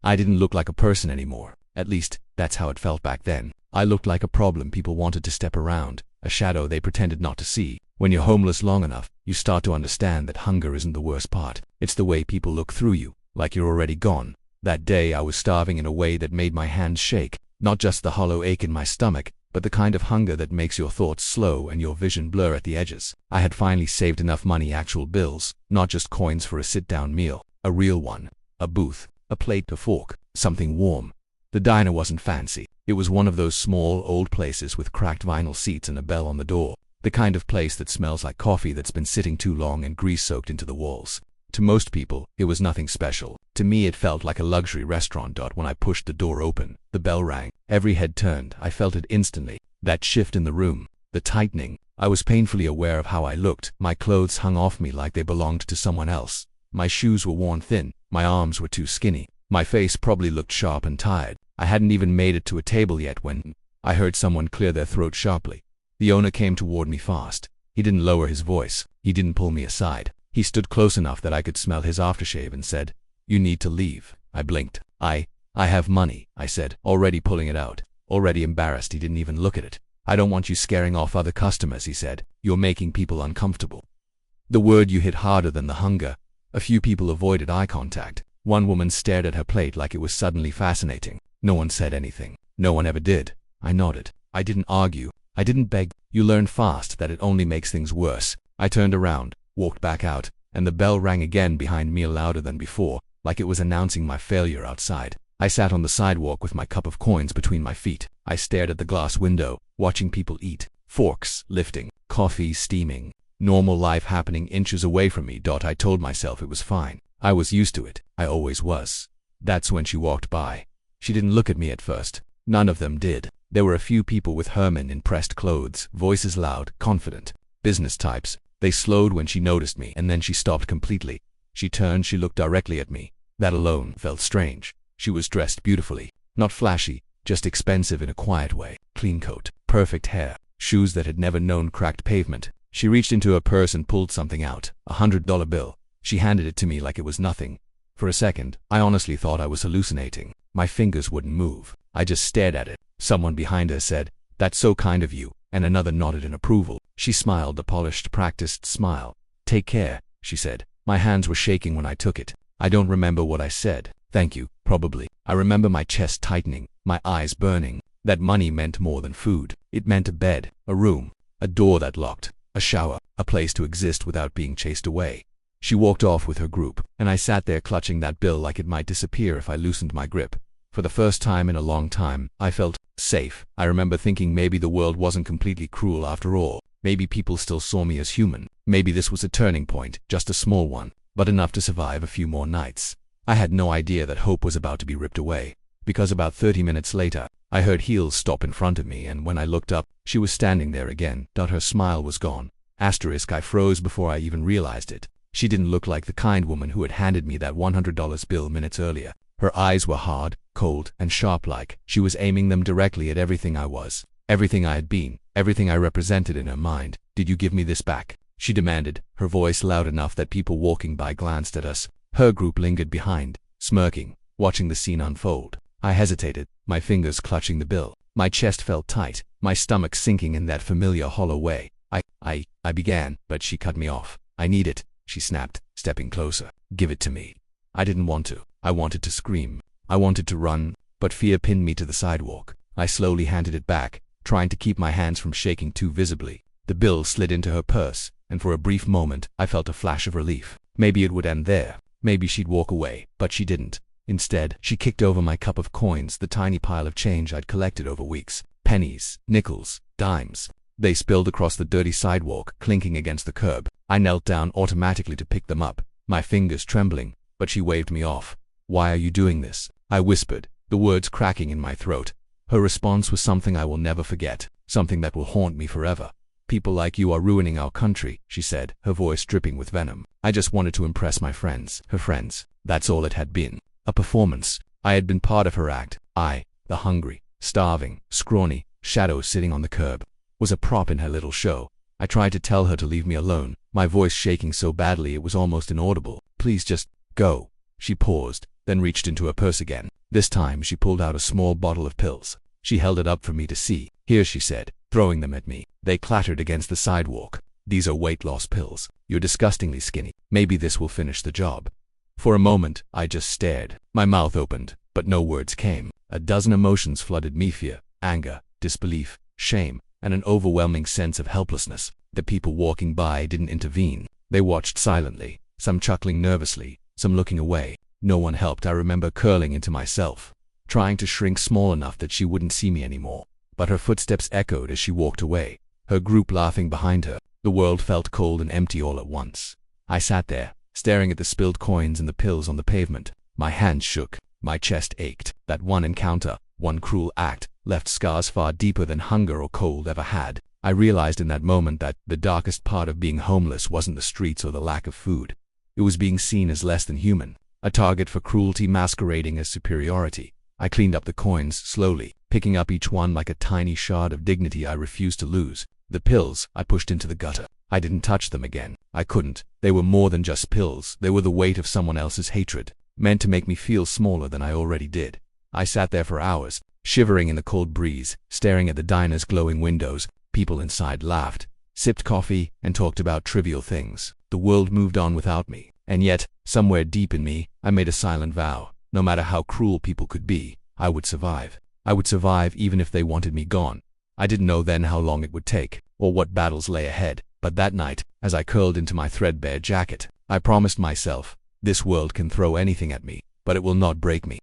I didn't look like a person anymore. At least, that's how it felt back then. I looked like a problem people wanted to step around, a shadow they pretended not to see. When you're homeless long enough, you start to understand that hunger isn't the worst part. It's the way people look through you, like you're already gone. That day I was starving in a way that made my hands shake, not just the hollow ache in my stomach, but the kind of hunger that makes your thoughts slow and your vision blur at the edges. I had finally saved enough money, actual bills, not just coins, for a sit-down meal, a real one, a booth, a plate, a fork, something warm. The diner wasn't fancy. It was one of those small, old places with cracked vinyl seats and a bell on the door. The kind of place that smells like coffee that's been sitting too long and grease soaked into the walls. To most people, it was nothing special. To me, it felt like a luxury restaurant. When I pushed the door open, the bell rang. Every head turned. I felt it instantly. That shift in the room, the tightening. I was painfully aware of how I looked. My clothes hung off me like they belonged to someone else. My shoes were worn thin. My arms were too skinny. My face probably looked sharp and tired. I hadn't even made it to a table yet when I heard someone clear their throat sharply. The owner came toward me fast. He didn't lower his voice. He didn't pull me aside. He stood close enough that I could smell his aftershave and said, "You need to leave." I blinked. I have money," I said, already pulling it out. Already embarrassed, he didn't even look at it. "I don't want you scaring off other customers," he said. "You're making people uncomfortable." The word "you" hit harder than the hunger. A few people avoided eye contact. One woman stared at her plate like it was suddenly fascinating. No one said anything. No one ever did. I nodded. I didn't argue. I didn't beg. You learn fast that it only makes things worse. I turned around, walked back out, and the bell rang again behind me, louder than before, like it was announcing my failure outside. I sat on the sidewalk with my cup of coins between my feet. I stared at the glass window, watching people eat. Forks lifting, coffee steaming, normal life happening inches away from me. I told myself it was fine. I was used to it. I always was. That's when she walked by. She didn't look at me at first. None of them did. There were a few people with Herman in pressed clothes, voices loud, confident, business types. They slowed when she noticed me, and then she stopped completely. She turned, she looked directly at me. That alone felt strange. She was dressed beautifully, not flashy, just expensive in a quiet way. Clean coat, perfect hair, shoes that had never known cracked pavement. She reached into her purse and pulled something out, a $100 bill. She handed it to me like it was nothing. For a second, I honestly thought I was hallucinating. My fingers wouldn't move. I just stared at it. Someone behind her said, "That's so kind of you," and another nodded in approval. She smiled, a polished, practiced smile. "Take care," she said. My hands were shaking when I took it. I don't remember what I said. Thank you, probably. I remember my chest tightening, my eyes burning. That money meant more than food. It meant a bed, a room, a door that locked, a shower, a place to exist without being chased away. She walked off with her group, and I sat there clutching that bill like it might disappear if I loosened my grip. For the first time in a long time, I felt safe. I remember thinking maybe the world wasn't completely cruel after all. Maybe people still saw me as human. Maybe this was a turning point, just a small one, but enough to survive a few more nights. I had no idea that hope was about to be ripped away, because about 30 minutes later, I heard heels stop in front of me, and when I looked up, she was standing there again. Her smile was gone. I froze before I even realized it. She didn't look like the kind woman who had handed me that $100 bill minutes earlier. Her eyes were hard, cold, and sharp, like she was aiming them directly at everything I was, everything I had been, everything I represented in her mind. "Did you give me this back?" she demanded, her voice loud enough that people walking by glanced at us. Her group lingered behind, smirking, watching the scene unfold. I hesitated, my fingers clutching the bill. My chest felt tight, my stomach sinking in that familiar hollow way. I began, but she cut me off. "I need it," she snapped, stepping closer. "Give it to me." I didn't want to. I wanted to scream. I wanted to run, but fear pinned me to the sidewalk. I slowly handed it back, trying to keep my hands from shaking too visibly. The bill slid into her purse, and for a brief moment, I felt a flash of relief. Maybe it would end there. Maybe she'd walk away, but she didn't. Instead, she kicked over my cup of coins, the tiny pile of change I'd collected over weeks. Pennies, nickels, dimes. They spilled across the dirty sidewalk, clinking against the curb. I knelt down automatically to pick them up, my fingers trembling, but she waved me off. "Why are you doing this?" I whispered, the words cracking in my throat. Her response was something I will never forget, something that will haunt me forever. "People like you are ruining our country," she said, her voice dripping with venom. I just wanted to impress my friends, her friends. That's all it had been. A performance. I had been part of her act. I, the hungry, starving, scrawny shadow sitting on the curb, was a prop in her little show. I tried to tell her to leave me alone, my voice shaking so badly it was almost inaudible. "Please just go." She paused, then reached into her purse again. This time she pulled out a small bottle of pills. She held it up for me to see. "Here," she said, throwing them at me. They clattered against the sidewalk. "These are weight loss pills. You're disgustingly skinny. Maybe this will finish the job." For a moment, I just stared. My mouth opened, but no words came. A dozen emotions flooded me: fear, anger, disbelief, shame, and an overwhelming sense of helplessness. The people walking by didn't intervene. They watched silently, some chuckling nervously, some looking away. No one helped. I remember curling into myself, trying to shrink small enough that she wouldn't see me anymore. But her footsteps echoed as she walked away, her group laughing behind her. The world felt cold and empty all at once. I sat there, staring at the spilled coins and the pills on the pavement. My hands shook, my chest ached. That one encounter, one cruel act, left scars far deeper than hunger or cold ever had. I realized in that moment that the darkest part of being homeless wasn't the streets or the lack of food. It was being seen as less than human, a target for cruelty masquerading as superiority. I cleaned up the coins slowly, picking up each one like a tiny shard of dignity I refused to lose. The pills I pushed into the gutter. I didn't touch them again. I couldn't. They were more than just pills. They were the weight of someone else's hatred, meant to make me feel smaller than I already did. I sat there for hours, shivering in the cold breeze, staring at the diner's glowing windows. People inside laughed, sipped coffee, and talked about trivial things. The world moved on without me, and yet, somewhere deep in me, I made a silent vow. No matter how cruel people could be, I would survive. I would survive even if they wanted me gone. I didn't know then how long it would take, or what battles lay ahead. But that night, as I curled into my threadbare jacket, I promised myself, this world can throw anything at me, but it will not break me.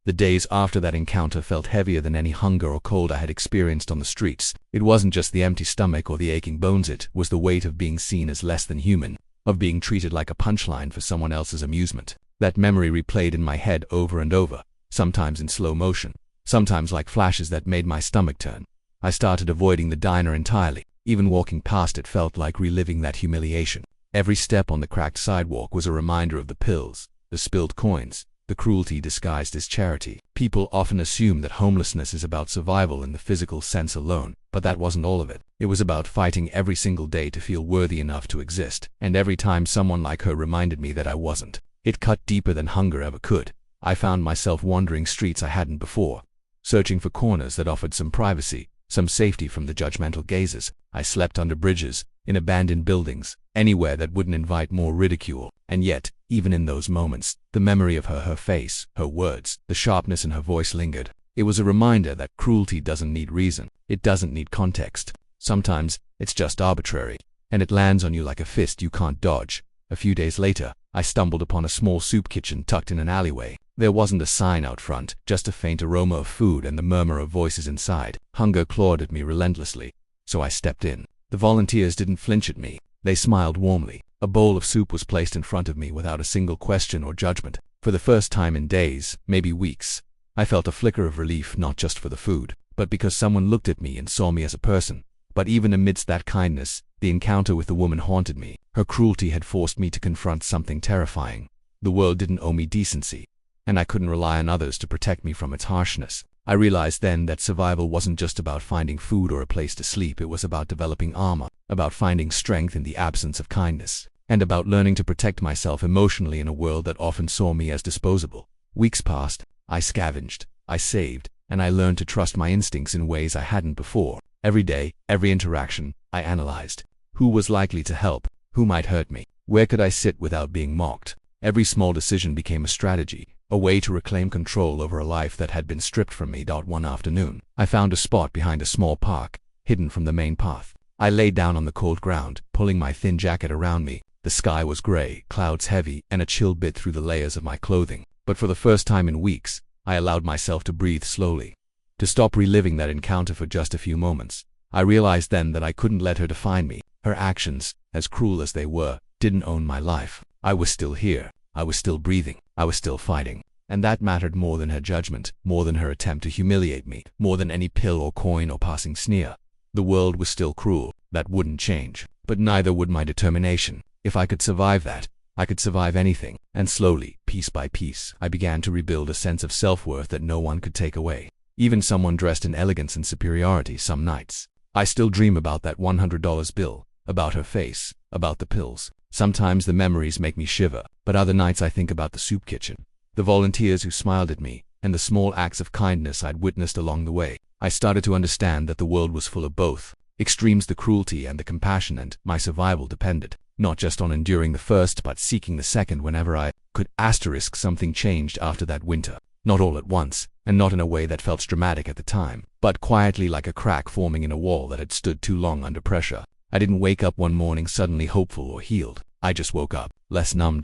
The days after that encounter felt heavier than any hunger or cold I had experienced on the streets. It wasn't just the empty stomach or the aching bones, it was the weight of being seen as less than human, of being treated like a punchline for someone else's amusement. That memory replayed in my head over and over, sometimes in slow motion, sometimes like flashes that made my stomach turn. I started avoiding the diner entirely. Even walking past it felt like reliving that humiliation. Every step on the cracked sidewalk was a reminder of the pills, the spilled coins, the cruelty disguised as charity. People often assume that homelessness is about survival in the physical sense alone, but that wasn't all of it. It was about fighting every single day to feel worthy enough to exist, and every time someone like her reminded me that I wasn't, it cut deeper than hunger ever could. I found myself wandering streets I hadn't before, searching for corners that offered some privacy, some safety from the judgmental gazes. I slept under bridges, in abandoned buildings, anywhere that wouldn't invite more ridicule. And yet, even in those moments, the memory of her face, her words, the sharpness in her voice lingered. It was a reminder that cruelty doesn't need reason. It doesn't need context. Sometimes, it's just arbitrary, and it lands on you like a fist you can't dodge. A few days later, I stumbled upon a small soup kitchen tucked in an alleyway. There wasn't a sign out front, just a faint aroma of food and the murmur of voices inside. Hunger clawed at me relentlessly, so I stepped in. The volunteers didn't flinch at me. They smiled warmly. A bowl of soup was placed in front of me without a single question or judgment. For the first time in days, maybe weeks, I felt a flicker of relief, not just for the food, but because someone looked at me and saw me as a person. But even amidst that kindness, the encounter with the woman haunted me. Her cruelty had forced me to confront something terrifying. The world didn't owe me decency, and I couldn't rely on others to protect me from its harshness. I realized then that survival wasn't just about finding food or a place to sleep. It was about developing armor, about finding strength in the absence of kindness, and about learning to protect myself emotionally in a world that often saw me as disposable. Weeks passed. I scavenged, I saved, and I learned to trust my instincts in ways I hadn't before. Every day, every interaction, I analyzed. Who was likely to help? Who might hurt me? Where could I sit without being mocked? Every small decision became a strategy, a way to reclaim control over a life that had been stripped from me. One afternoon, I found a spot behind a small park, hidden from the main path. I lay down on the cold ground, pulling my thin jacket around me. The sky was gray, clouds heavy, and a chill bit through the layers of my clothing. But for the first time in weeks, I allowed myself to breathe slowly, to stop reliving that encounter for just a few moments. I realized then that I couldn't let her define me. Her actions, as cruel as they were, didn't own my life. I was still here. I was still breathing. I was still fighting. And that mattered more than her judgment, more than her attempt to humiliate me, more than any pill or coin or passing sneer. The world was still cruel. That wouldn't change. But neither would my determination. If I could survive that, I could survive anything. And slowly, piece by piece, I began to rebuild a sense of self-worth that no one could take away. Even someone dressed in elegance and superiority. Some nights, I still dream about that $100 bill, about her face, about the pills. Sometimes the memories make me shiver, but other nights I think about the soup kitchen, the volunteers who smiled at me, and the small acts of kindness I'd witnessed along the way. I started to understand that the world was full of both extremes, the cruelty and the compassion, and my survival depended not just on enduring the first but seeking the second whenever I could. Something changed after that winter. Not all at once, and not in a way that felt dramatic at the time, but quietly, like a crack forming in a wall that had stood too long under pressure. I didn't wake up one morning suddenly hopeful or healed. I just woke up, less numb.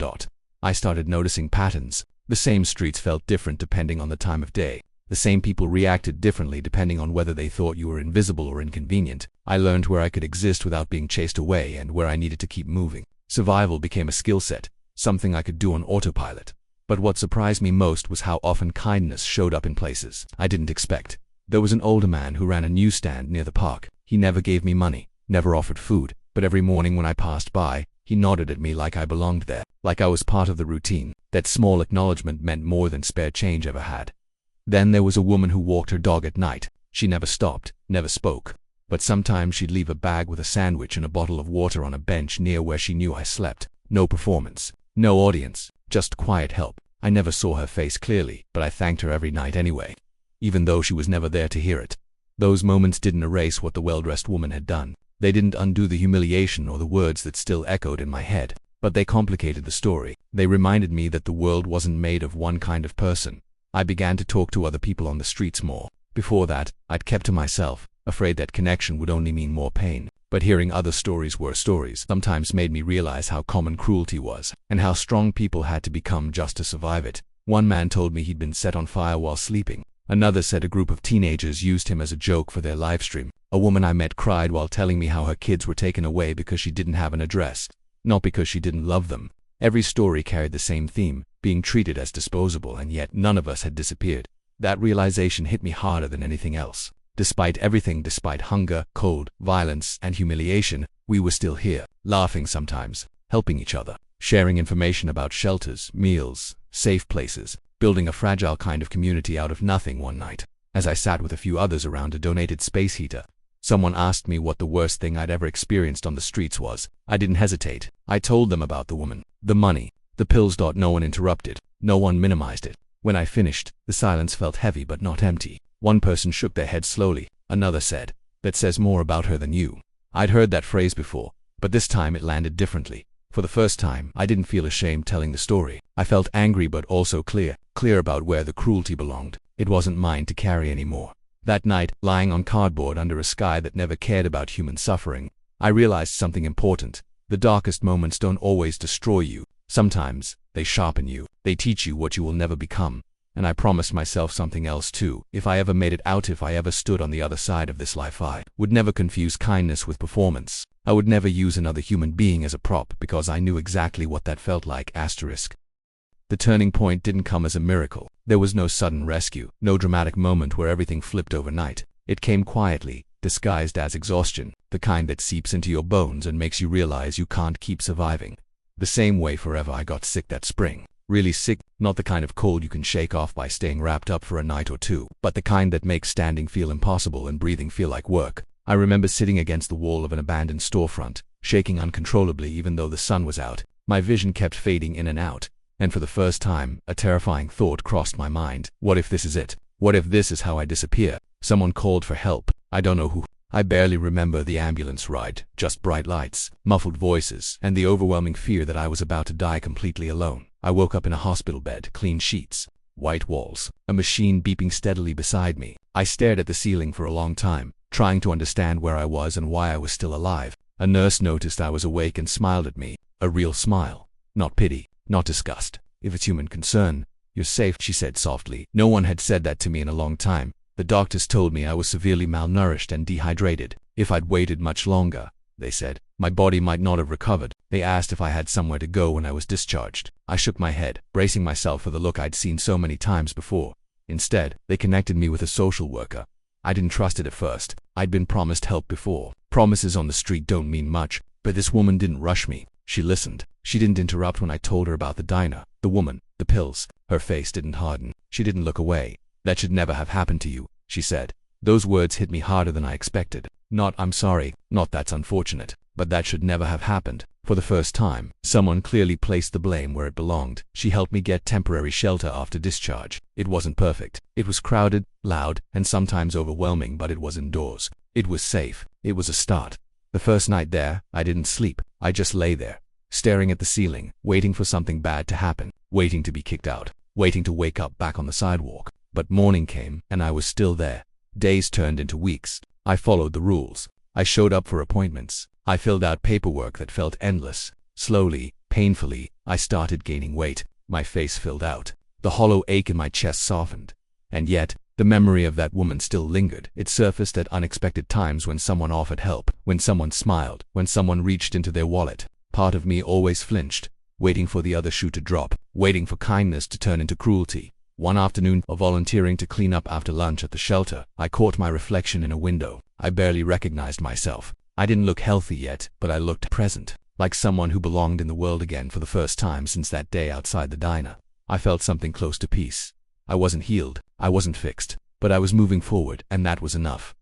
I started noticing patterns. The same streets felt different depending on the time of day. The same people reacted differently depending on whether they thought you were invisible or inconvenient. I learned where I could exist without being chased away and where I needed to keep moving. Survival became a skill set, something I could do on autopilot. But what surprised me most was how often kindness showed up in places I didn't expect. There was an older man who ran a newsstand near the park. He never gave me money, never offered food, but every morning when I passed by, he nodded at me like I belonged there, like I was part of the routine. That small acknowledgement meant more than spare change ever had. Then there was a woman who walked her dog at night. She never stopped, never spoke, but sometimes she'd leave a bag with a sandwich and a bottle of water on a bench near where she knew I slept. No performance, no audience, just quiet help. I never saw her face clearly, but I thanked her every night anyway, even though she was never there to hear it. Those moments didn't erase what the well-dressed woman had done. They didn't undo the humiliation or the words that still echoed in my head, but they complicated the story. They reminded me that the world wasn't made of one kind of person. I began to talk to other people on the streets more. Before that, I'd kept to myself, afraid that connection would only mean more pain. But hearing other stories sometimes made me realize how common cruelty was, and how strong people had to become just to survive it. One man told me he'd been set on fire while sleeping. Another said a group of teenagers used him as a joke for their live stream. A woman I met cried while telling me how her kids were taken away because she didn't have an address, not because she didn't love them. Every story carried the same theme, being treated as disposable, and yet none of us had disappeared. That realization hit me harder than anything else. Despite everything, despite hunger, cold, violence, and humiliation, we were still here, laughing sometimes, helping each other, sharing information about shelters, meals, safe places, building a fragile kind of community out of nothing. One night, as I sat with a few others around a donated space heater, someone asked me what the worst thing I'd ever experienced on the streets was. I didn't hesitate. I told them about the woman, the money, the pills. No one interrupted. No one minimized it. When I finished, the silence felt heavy but not empty. One person shook their head slowly. Another said, "That says more about her than you." I'd heard that phrase before, but this time it landed differently. For the first time, I didn't feel ashamed telling the story. I felt angry but also clear about where the cruelty belonged. It wasn't mine to carry anymore. That night, lying on cardboard under a sky that never cared about human suffering, I realized something important. The darkest moments don't always destroy you. Sometimes, they sharpen you. They teach you what you will never become. And I promised myself something else too. If I ever made it out, if I ever stood on the other side of this life, I would never confuse kindness with performance. I would never use another human being as a prop, because I knew exactly what that felt like. The turning point didn't come as a miracle. There was no sudden rescue, no dramatic moment where everything flipped overnight. It came quietly, disguised as exhaustion, the kind that seeps into your bones and makes you realize you can't keep surviving the same way forever. I got sick that spring. Really sick, not the kind of cold you can shake off by staying wrapped up for a night or two, but the kind that makes standing feel impossible and breathing feel like work. I remember sitting against the wall of an abandoned storefront, shaking uncontrollably even though the sun was out. My vision kept fading in and out, and for the first time, a terrifying thought crossed my mind. What if this is it? What if this is how I disappear? Someone called for help. I don't know who. I barely remember the ambulance ride, just bright lights, muffled voices, and the overwhelming fear that I was about to die completely alone. I woke up in a hospital bed, clean sheets, white walls, a machine beeping steadily beside me. I stared at the ceiling for a long time, trying to understand where I was and why I was still alive. A nurse noticed I was awake and smiled at me, a real smile. Not pity, not disgust. "If it's human concern, you're safe," she said softly. No one had said that to me in a long time. The doctors told me I was severely malnourished and dehydrated. If I'd waited much longer, they said, my body might not have recovered. They asked if I had somewhere to go when I was discharged. I shook my head, bracing myself for the look I'd seen so many times before. Instead, they connected me with a social worker. I didn't trust it at first. I'd been promised help before. Promises on the street don't mean much, but this woman didn't rush me. She listened. She didn't interrupt when I told her about the diner, the woman, the pills. Her face didn't harden. She didn't look away. "That should never have happened to you," she said. Those words hit me harder than I expected. Not "I'm sorry," not "that's unfortunate." But that should never have happened. For the first time, someone clearly placed the blame where it belonged. She helped me get temporary shelter after discharge. It wasn't perfect. It was crowded, loud, and sometimes overwhelming, but it was indoors. It was safe. It was a start. The first night there, I didn't sleep. I just lay there, staring at the ceiling, waiting for something bad to happen, waiting to be kicked out, waiting to wake up back on the sidewalk. But morning came, and I was still there. Days turned into weeks. I followed the rules. I showed up for appointments. I filled out paperwork that felt endless. Slowly, painfully, I started gaining weight. My face filled out. The hollow ache in my chest softened. And yet, the memory of that woman still lingered. It surfaced at unexpected times, when someone offered help, when someone smiled, when someone reached into their wallet. Part of me always flinched, waiting for the other shoe to drop, waiting for kindness to turn into cruelty. One afternoon, volunteering to clean up after lunch at the shelter, I caught my reflection in a window. I barely recognized myself. I didn't look healthy yet, but I looked present, like someone who belonged in the world again for the first time since that day outside the diner. I felt something close to peace. I wasn't healed, I wasn't fixed, but I was moving forward, and that was enough.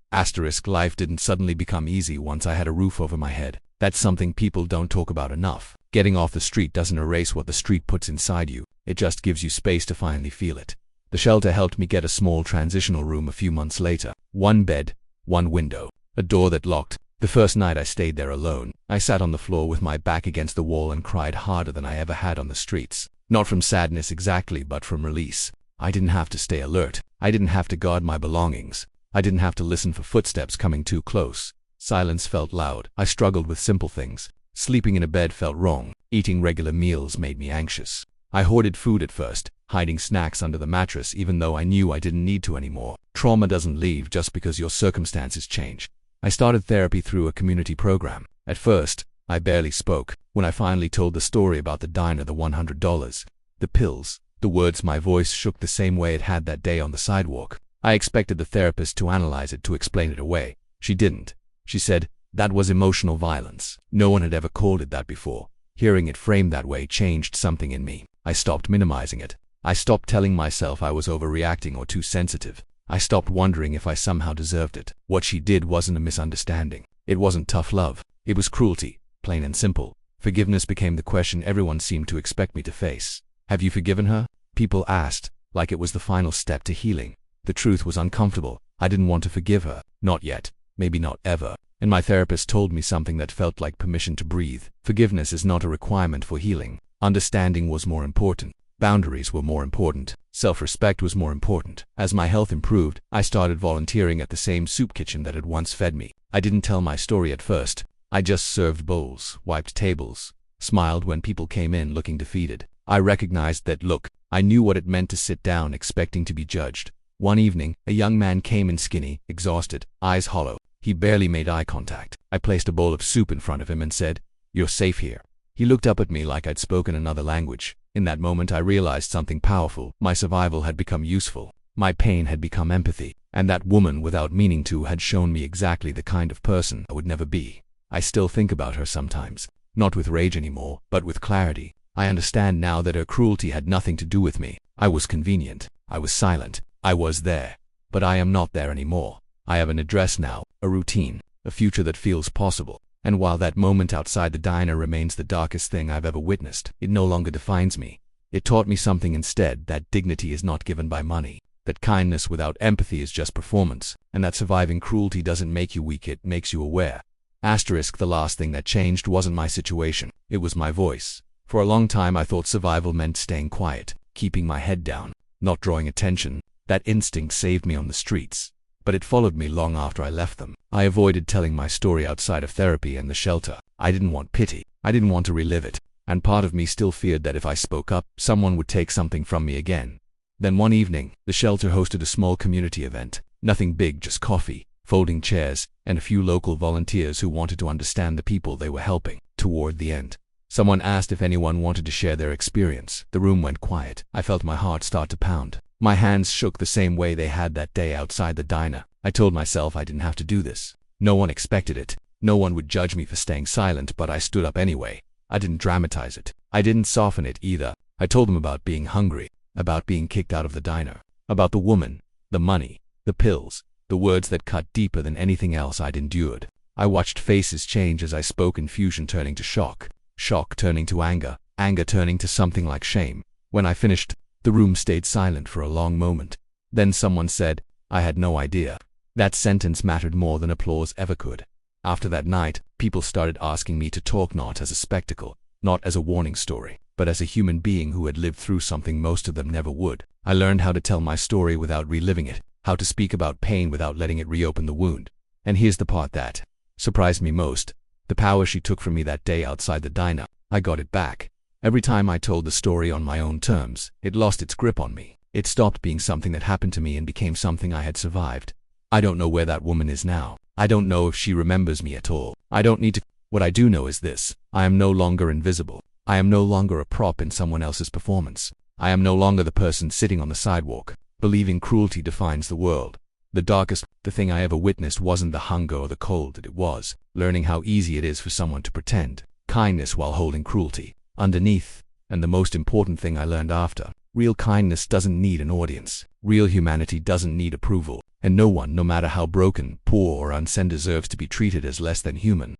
Life didn't suddenly become easy once I had a roof over my head. That's something people don't talk about enough. Getting off the street doesn't erase what the street puts inside you. It just gives you space to finally feel it. The shelter helped me get a small transitional room a few months later. One bed, one window, a door that locked. The first night I stayed there alone, I sat on the floor with my back against the wall and cried harder than I ever had on the streets. Not from sadness exactly, but from release. I didn't have to stay alert. I didn't have to guard my belongings. I didn't have to listen for footsteps coming too close. Silence felt loud. I struggled with simple things. Sleeping in a bed felt wrong. Eating regular meals made me anxious. I hoarded food at first, hiding snacks under the mattress even though I knew I didn't need to anymore. Trauma doesn't leave just because your circumstances change. I started therapy through a community program. At first, I barely spoke. When I finally told the story about the diner, the $100, the pills, the words, my voice shook the same way it had that day on the sidewalk. I expected the therapist to analyze it, to explain it away. She didn't. She said, that was emotional violence. No one had ever called it that before. Hearing it framed that way changed something in me. I stopped minimizing it. I stopped telling myself I was overreacting or too sensitive. I stopped wondering if I somehow deserved it. What she did wasn't a misunderstanding. It wasn't tough love. It was cruelty, plain and simple. Forgiveness became the question everyone seemed to expect me to face. Have you forgiven her? People asked, like it was the final step to healing. The truth was uncomfortable. I didn't want to forgive her. Not yet. Maybe not ever. And my therapist told me something that felt like permission to breathe. Forgiveness is not a requirement for healing. Understanding was more important. Boundaries were more important. Self-respect was more important. As my health improved, I started volunteering at the same soup kitchen that had once fed me. I didn't tell my story at first. I just served bowls, wiped tables, smiled when people came in looking defeated. I recognized that look. I knew what it meant to sit down expecting to be judged. One evening, a young man came in, skinny, exhausted, eyes hollow. He barely made eye contact. I placed a bowl of soup in front of him and said, "You're safe here." He looked up at me like I'd spoken another language. In that moment I realized something powerful. My survival had become useful. My pain had become empathy. And that woman, without meaning to, had shown me exactly the kind of person I would never be. I still think about her sometimes. Not with rage anymore, but with clarity. I understand now that her cruelty had nothing to do with me. I was convenient. I was silent. I was there. But I am not there anymore. I have an address now, a routine, a future that feels possible. And while that moment outside the diner remains the darkest thing I've ever witnessed, it no longer defines me. It taught me something instead, that dignity is not given by money, that kindness without empathy is just performance, and that surviving cruelty doesn't make you weak, it makes you aware. The last thing that changed wasn't my situation, it was my voice. For a long time I thought survival meant staying quiet, keeping my head down, not drawing attention. That instinct saved me on the streets. But it followed me long after I left them. I avoided telling my story outside of therapy and the shelter. I didn't want pity. I didn't want to relive it. And part of me still feared that if I spoke up, someone would take something from me again. Then one evening, the shelter hosted a small community event. Nothing big, just coffee, folding chairs, and a few local volunteers who wanted to understand the people they were helping. Toward the end, someone asked if anyone wanted to share their experience. The room went quiet. I felt my heart start to pound. My hands shook the same way they had that day outside the diner. I told myself I didn't have to do this. No one expected it. No one would judge me for staying silent, but I stood up anyway. I didn't dramatize it. I didn't soften it either. I told them about being hungry, about being kicked out of the diner, about the woman, the money, the pills, the words that cut deeper than anything else I'd endured. I watched faces change as I spoke, confusion turning to shock, shock turning to anger, anger turning to something like shame. When I finished, the room stayed silent for a long moment. Then someone said, "I had no idea." That sentence mattered more than applause ever could. After that night, people started asking me to talk, not as a spectacle, not as a warning story, but as a human being who had lived through something most of them never would. I learned how to tell my story without reliving it, how to speak about pain without letting it reopen the wound. And here's the part that surprised me most. The power she took from me that day outside the diner, I got it back. Every time I told the story on my own terms, it lost its grip on me. It stopped being something that happened to me and became something I had survived. I don't know where that woman is now. I don't know if she remembers me at all. I don't need to. What I do know is this: I am no longer invisible. I am no longer a prop in someone else's performance. I am no longer the person sitting on the sidewalk, believing cruelty defines the world. The thing I ever witnessed wasn't the hunger or the cold, that it was learning how easy it is for someone to pretend kindness while holding cruelty underneath. And the most important thing I learned after: real kindness doesn't need an audience. Real humanity doesn't need approval. And no one, no matter how broken, poor, or unsent, deserves to be treated as less than human.